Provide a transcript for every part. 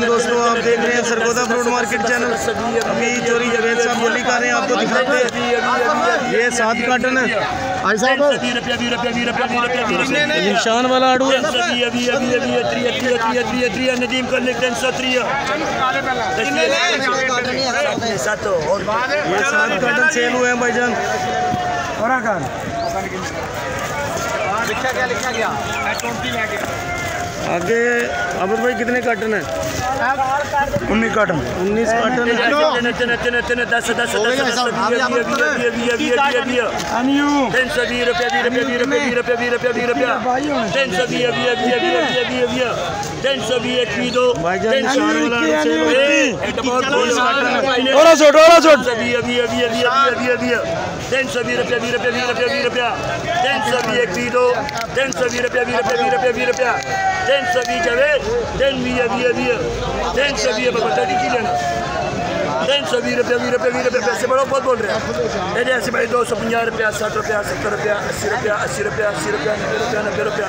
दोस्तों आप देख रहे हैं सरगोदा फ्रूट मार्केट चैनल। अभी चोरी जवेद साहब बोली कर रहे हैं, आपको दिखाते हैं। ये 7 कार्टन है भाई साहब, निशान वाला आड़ू है। नदीम कर ले 303 ये 7 कार्टन सेल हुए हैं भाईजान। क्या लिखा गया आगे अबर भाई कितने कार्टन है? 19 कार्टन 19 कार्टन 10 पैसे बड़ा बहुत बोल रहे हैं ऐसे भाई। 250 रुपया 60 रुपया 70 रुपया 80 रुपया 80 रुपया 80 रुपया 90 रुपया 90 रुपया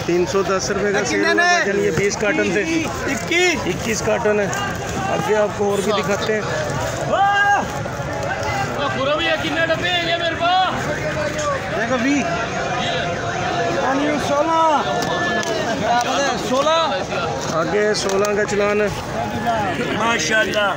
310 रुपये का सेल हुआ भाईजान। ये 20 कार्टन थे, 21 कार्टन है। आगे आपको और भी दिखाते हैं। देखो 16 आगे 16 का चलान है माशाल्लाह।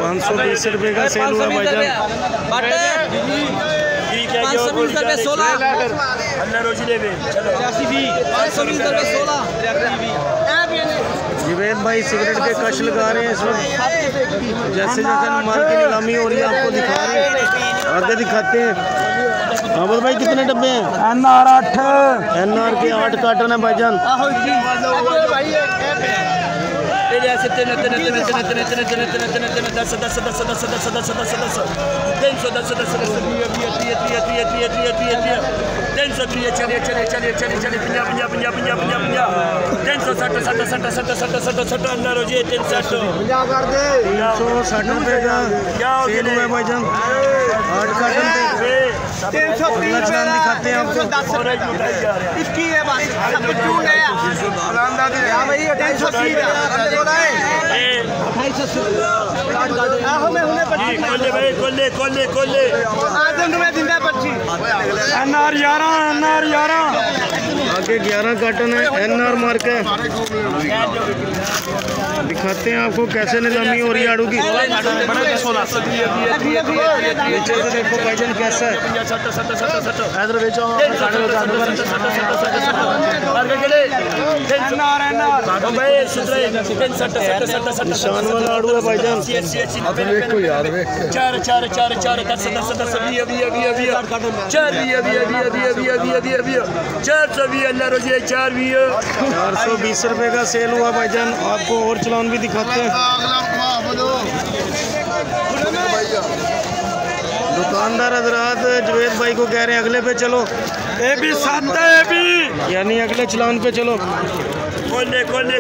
₹520 रुपये का सेल हुआ भाईजान। 16 जवेद भाई सिगरेट के कश लगा रहे हैं इस वक्त। जैसे जैसे माल की नीलामी हो रही है आपको दिखा रहे हैं, आगे दिखाते हैं। अहमद भाई कितने डब्बे हैं? NR के 8 कार्टन है भाईजान। भाईजान 8 कार्टन दिखाते हैं आपको। आगे 11 कार्टन है NR मार्क है। दिखाते हैं आपको कैसे नीलामी हो रही है आड़ू की। नीचे से देखो भाईजान कैसा है। निशान वाला आड़ू है भाईजान। ₹420 रुपये का सेल हुआ भाईजान। आपको और चलान भी दिखाते हैं। दुकानदार हजरात जवेद भाई को कह रहे हैं अगले पे चलो, यानी अगले चलान पे चलो। खोले खड़े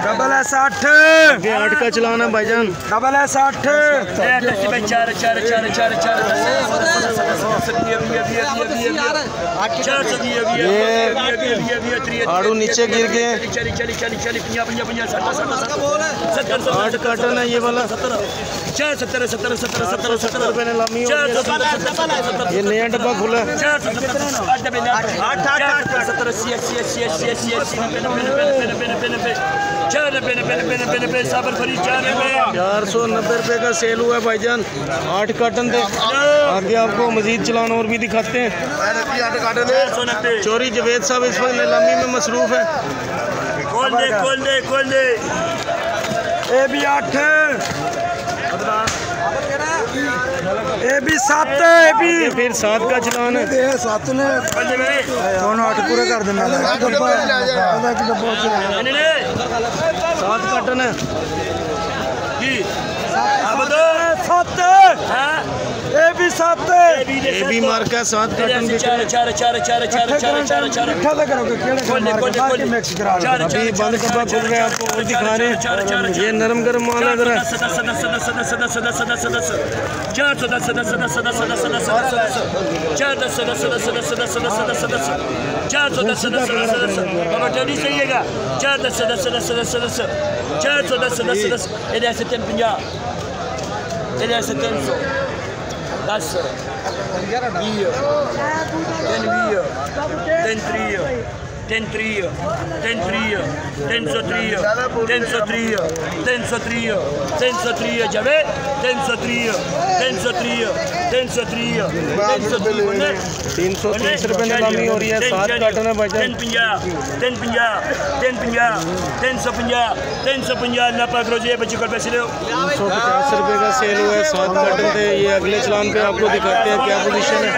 डबल है 60 8 का चलाना भाईजान। डबल है 60 आड़ू नीचे गिर गए। 8 कार्टन है ये वाला। 70 रुपये नीलामी। ये नया डब्बा खुला है। 70 80 90 90 ₹490 का सेल हुआ है भाईजान। 8 कार्टन थे। आगे आपको मजीद चलान और भी दिखाते हैं। चोरी जवेद साहब इस वक्त नीलामी में मसरूफ है। खोल दे ए भी 8 ए भी 7 ए भी फिर 7 का चलान है। 7 ने दोनों 8 पूरे कर देना। 7 कार्टन है। 7 ए भी 7 ये भी मार्क है। 7 कार्टन भी अभी बंद कपड़ा खुल रहा है। आपको और दिखा रहे हैं। ये नरम गरम माल है। जरा 330 रुपए नीलामी हो रही है। 7 कार्टन है भाईजान। 350 रुपए का सेल हुआ है। 7 कार्टन थे। ये अगले चलान पे आपको दिखाते हैं क्या पोजीशन है।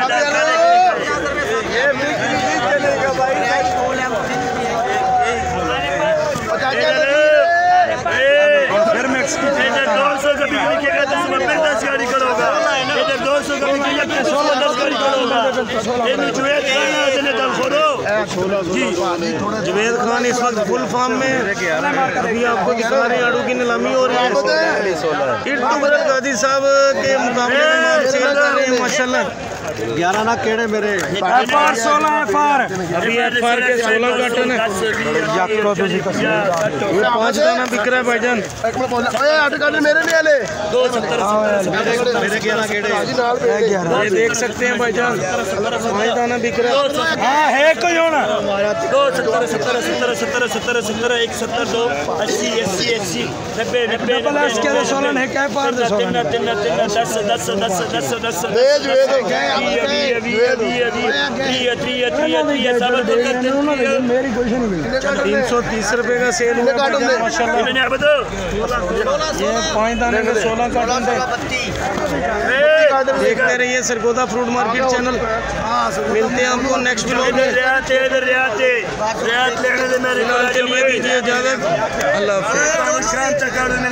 जवेद खान इस वक्त फुल फॉर्म में। अभी आपको दिखा रहे हैं आड़ू की नीलामी हो रही है। गाजी साहब के मुकाबले में सेल कर रहे हैं माशाल्लाह। 11 ना केड़े मेरे FR 16 FR अभी FR के 16 कार्टन है। ये 5 दाना बिक रहा है भाईजान। 8 कार्टन मेरे नहीं आले। मेरे 11 केड़े ये देख सकते हैं भाईजान। 5 दाना बिक रहा है। हाँ है कोई होना 330 रुपए का सेल हुआ माशाल्लाह। ये 5 दाने का 16 कार्टन थे। देखते रहिए सरगोदा फ्रूट मार्केट चैनल। मिलते हैं आपको नेक्स्ट ब्लॉग में। चलिए दीजिए इजाजत। अल्लाह हाफ़िज़।